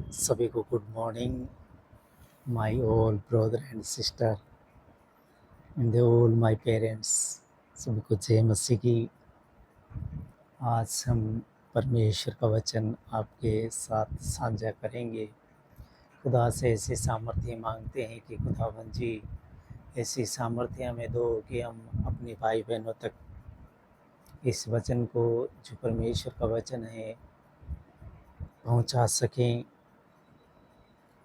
सभी को good morning, my all brother and sister and all my parents. सभी को जय मसीह की। आज हम परमेश्वर का वचन आपके साथ साझा करेंगे। खुदा से ऐसी सामर्थ्य मांगते हैं कि खुदावंद जी ऐसी सामर्थ्य हमें दो कि हम अपने भाई बहनों तक इस वचन को, जो परमेश्वर का वचन है, पहुंचा सकें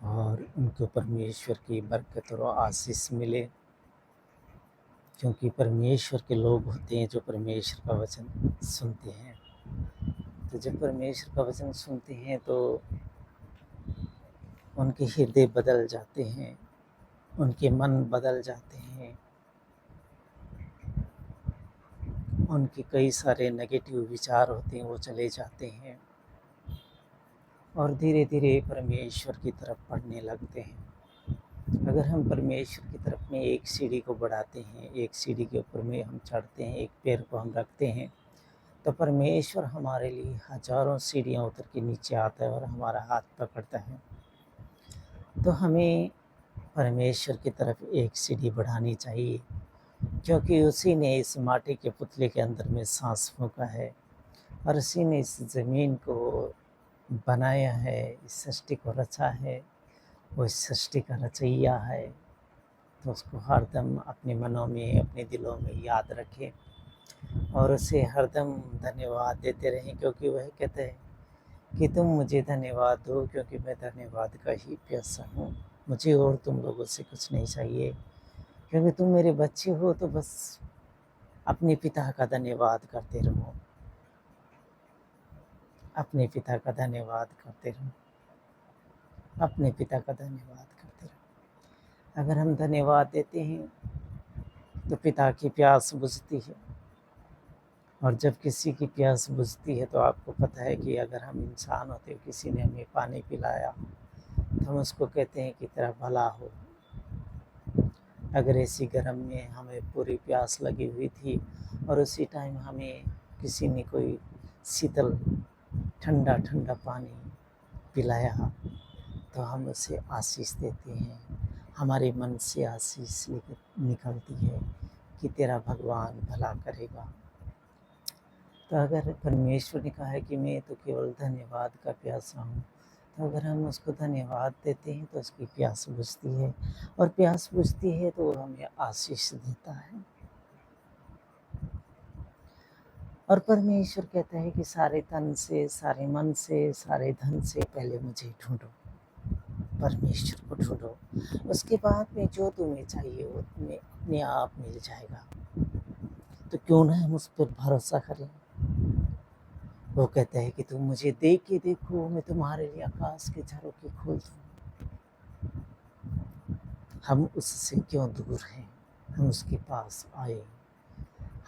और उनको परमेश्वर की बरकत और आशीष मिले। क्योंकि परमेश्वर के लोग होते हैं जो परमेश्वर का वचन सुनते हैं। तो जब परमेश्वर का वचन सुनते हैं तो उनके हृदय बदल जाते हैं, उनके मन बदल जाते हैं, उनके कई सारे नेगेटिव विचार होते हैं वो चले जाते हैं और धीरे धीरे परमेश्वर की तरफ बढ़ने लगते हैं। अगर हम परमेश्वर की तरफ में एक सीढ़ी को बढ़ाते हैं, एक सीढ़ी के ऊपर में हम चढ़ते हैं, एक पैर को हम रखते हैं, तो परमेश्वर हमारे लिए हजारों सीढ़ियाँ उतर के नीचे आता है और हमारा हाथ पकड़ता है। तो हमें परमेश्वर की तरफ एक सीढ़ी बढ़ानी चाहिए, क्योंकि उसी ने इस माटी के पुतले के अंदर में सांस फूंका है और उसी ने इस ज़मीन को बनाया है, इस सृष्टि को रचा है। वो इस सृष्टि का रचैया है, तो उसको हरदम अपने मनों में, अपने दिलों में याद रखें और उसे हरदम धन्यवाद देते रहें। क्योंकि वह कहते हैं कि तुम मुझे धन्यवाद दो, क्योंकि मैं धन्यवाद का ही प्यासा हूँ। मुझे और तुम लोगों से कुछ नहीं चाहिए, क्योंकि तुम मेरे बच्चे हो। तो बस अपने पिता का धन्यवाद करते रहो, अपने पिता का धन्यवाद करते रहो, अपने पिता का धन्यवाद करते रहो। अगर हम धन्यवाद देते हैं तो पिता की प्यास बुझती है, और जब किसी की प्यास बुझती है तो आपको पता है कि अगर हम इंसान होते, किसी ने हमें पानी पिलाया तो हम उसको कहते हैं कि तेरा भला हो। अगर ऐसी गर्म में हमें पूरी प्यास लगी हुई थी और उसी टाइम हमें किसी ने कोई शीतल ठंडा ठंडा पानी पिलाया तो हम उसे आशीष देते हैं। हमारे मन से आशीष निकलती है कि तेरा भगवान भला करेगा। तो अगर परमेश्वर ने कहा है कि मैं तो केवल धन्यवाद का प्यासा हूँ, तो अगर हम उसको धन्यवाद देते हैं तो उसकी प्यास बुझती है, और प्यास बुझती है तो वो हमें आशीष देता है। और परमेश्वर कहता है कि सारे तन से, सारे मन से, सारे धन से पहले मुझे ढूंढो, परमेश्वर को ढूंढो। उसके बाद में जो तुम्हें चाहिए वो तुम्हें अपने आप मिल जाएगा। तो क्यों ना हम उस पर भरोसा करें। वो कहता है कि तुम मुझे देख के देखो, मैं तुम्हारे लिए आकाश के झरोखे खोल दूँ। हम उससे क्यों दूर हैं, हम उसके पास आए,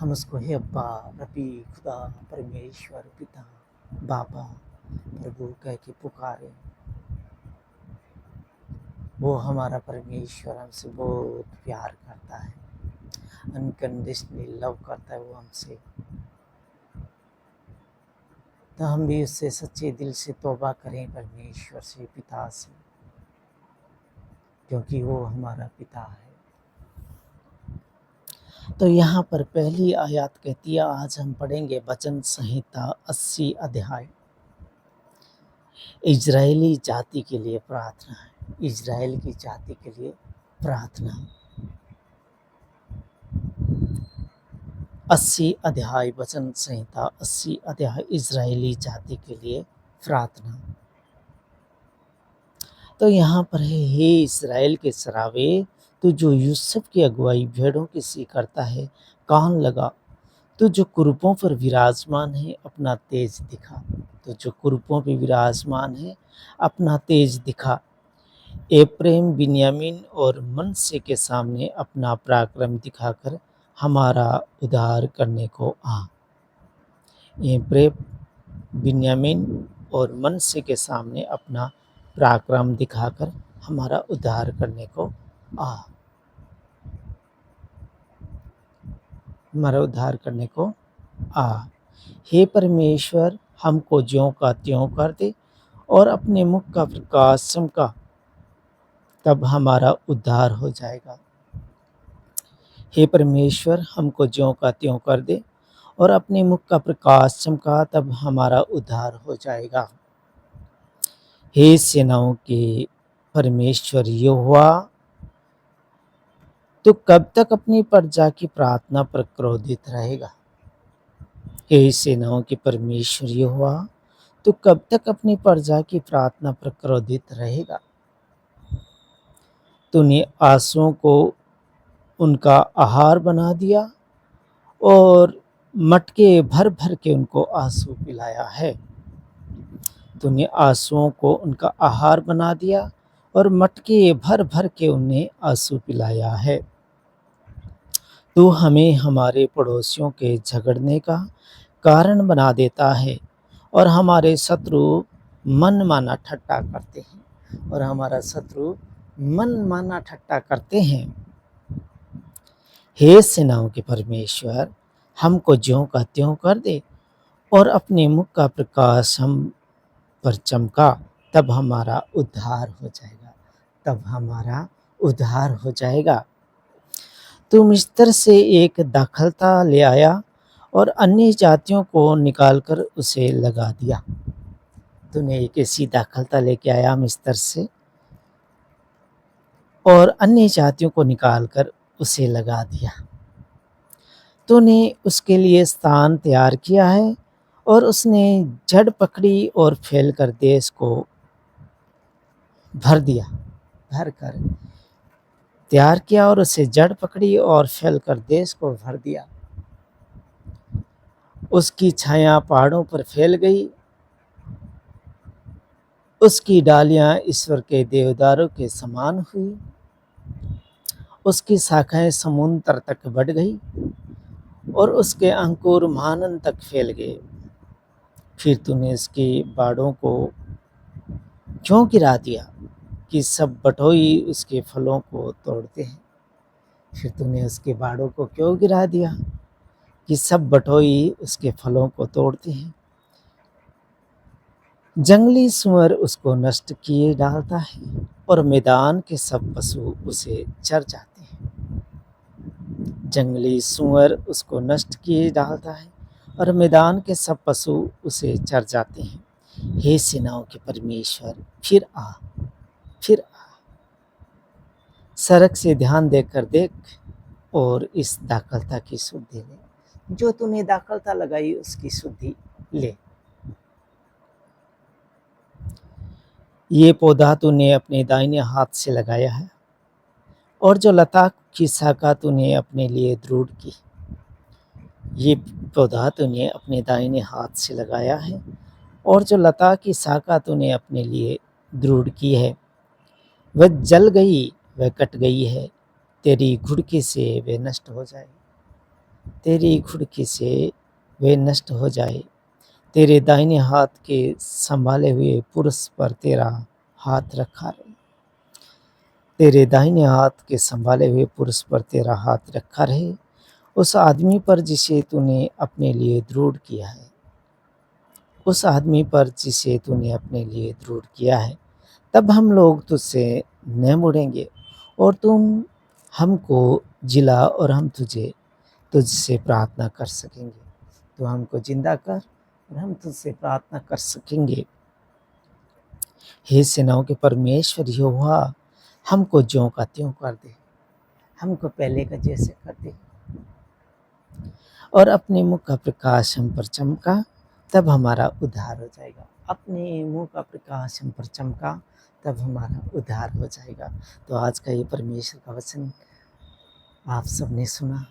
हम उसको हे अब्बा, रबी, खुदा, परमेश्वर, पिता, बाबा, प्रभु कह के पुकारे। वो हमारा परमेश्वर हमसे बहुत प्यार करता है, अनकंडीशनली लव करता है वो हमसे। तो हम भी उससे सच्चे दिल से तौबा करें, परमेश्वर से, पिता से, क्योंकि वो हमारा पिता है। तो यहाँ पर पहली आयत कहती है, आज हम पढ़ेंगे वचन संहिता 80 अध्याय। इजरायली जाति के लिए प्रार्थना है, इजराइल की जाति के लिए प्रार्थना। 80 अध्याय, वचन संहिता 80 अध्याय, इजरायली जाति के लिए प्रार्थना। तो यहाँ पर है, हे इस्राएल के सरावे, तू जो यूसुफ की अगुवाई भेड़ों की सी करता है, कान लगा। तो जो कुरूपों पर विराजमान है, अपना तेज दिखा। तो जो कुरूपों पर विराजमान है, अपना तेज दिखा। एप्रैम, बिन्यामीन और मनश्शे के सामने अपना पराक्रम दिखाकर हमारा उद्धार करने को आ। एप्रैम, बिन्यामीन और मनश्शे के सामने अपना पराक्रम दिखाकर हमारा उद्धार करने को आ, हमारा उद्धार करने को आ। हे परमेश्वर, हमको ज्यों का त्यों कर दे और अपने मुख का प्रकाश चमका, तब हमारा उद्धार हो जाएगा। हे परमेश्वर, हमको ज्यों का त्यों कर दे और अपने मुख का प्रकाश चमका, तब हमारा उद्धार हो जाएगा। हे सेनाओं के परमेश्वर यहोवा, तू कब तक अपनी प्रजा की प्रार्थना पर क्रोधित रहेगा? हे सेनाओं के परमेश्वर यहोवा, तू कब तक अपनी प्रजा की प्रार्थना पर क्रोधित रहेगा? तूने आंसुओं को उनका आहार बना दिया और मटके भर भर के उनको आंसू पिलाया है। तूने आंसुओं को उनका आहार बना दिया और मटके भर भर के उन्हें आंसू पिलाया है। तू हमें हमारे पड़ोसियों के झगड़ने का कारण बना देता है और हमारे शत्रु मनमाना ठट्टा करते हैं और हमारा शत्रु मनमाना ठट्टा करते हैं। हे सेनाओं के परमेश्वर, हमको ज्यों का त्यों कर दे और अपने मुख का प्रकाश हम पर चमका, तब हमारा उद्धार हो जाएगा। तब हमारा उद्धार हो जाएगा। तू मिस्र से एक दाखलता ले आया और अन्य जातियों को निकालकर उसे लगा दिया। तूने एक ऐसी दाखलता लेके आया मिस्र से और अन्य जातियों को निकालकर उसे लगा दिया। तूने उसके लिए स्थान तैयार किया है और उसने जड़ पकड़ी और फैलकर देश को भर दिया। भर कर तैयार किया और उसे जड़ पकड़ी और फैलकर देश को भर दिया। उसकी छाया पहाड़ों पर फैल गई, उसकी डालियां ईश्वर के देवदारों के समान हुई, उसकी शाखाएं समुद्र तक बढ़ गई और उसके अंकुर महानन तक फैल गए। फिर तूने उसकी बाड़ों को क्यों गिरा दिया कि सब बटोई उसके फलों को तोड़ते हैं? फिर तूने उसके बाड़ों को क्यों गिरा दिया कि सब बटोई उसके फलों को तोड़ते हैं? जंगली सुअर उसको नष्ट किए डालता है और मैदान के सब पशु उसे चर जाते हैं। जंगली सुअर उसको नष्ट किए डालता है और मैदान के सब पशु उसे चर जाते हैं। हे सेनाओं के परमेश्वर, फिर आ, फिर आ, सड़क से ध्यान देकर देख और इस दाखलता की शुद्धि ले। जो तूने दाखलता लगाई उसकी शुद्धि ले। ये पौधा तूने अपने दाहिने हाथ से लगाया है और जो लता की शाखा तूने अपने लिए दृढ़ की। ये पौधा तूने अपने दाहिने हाथ से लगाया है और जो लता की शाखा तूने अपने लिए दृढ़ की है, वह जल गई, वह कट गई है। तेरी घुड़की से वे नष्ट हो जाए, तेरी घुड़की से वे नष्ट हो जाए। तेरे दाहिने हाथ के संभाले हुए पुरुष पर तेरा हाथ रखा रहे। तेरे दाहिने हाथ के संभाले हुए पुरुष पर तेरा हाथ रखा रहे, उस आदमी पर जिसे तूने अपने लिए दृढ़ किया है, उस आदमी पर जिसे तूने अपने लिए दृढ़ किया है। तब हम लोग तुझसे न मुड़ेंगे और तुम हमको जिला और हम तुझसे प्रार्थना कर सकेंगे। तो हमको जिंदा कर और हम तुझसे प्रार्थना कर सकेंगे। हे सेनाओं के परमेश्वर यहोवा, हमको ज्यों का त्यों कर दे, हमको पहले का जैसे कर दे और अपने मुख का प्रकाश हम पर चमका, तब हमारा उद्धार हो जाएगा। अपने मुंह का प्रकाश हम पर चमका, तब हमारा उद्धार हो जाएगा। तो आज का ये परमेश्वर का वचन आप सबने सुना।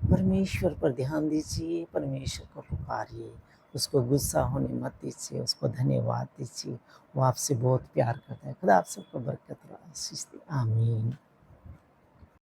परमेश्वर पर ध्यान दीजिए, परमेश्वर को पुकारिए, उसको गुस्सा होने मत दीजिए, उसको धन्यवाद दीजिए। वो आपसे बहुत प्यार करता है। खुदा आप सबको बरकत और आशीष दे। आमीन।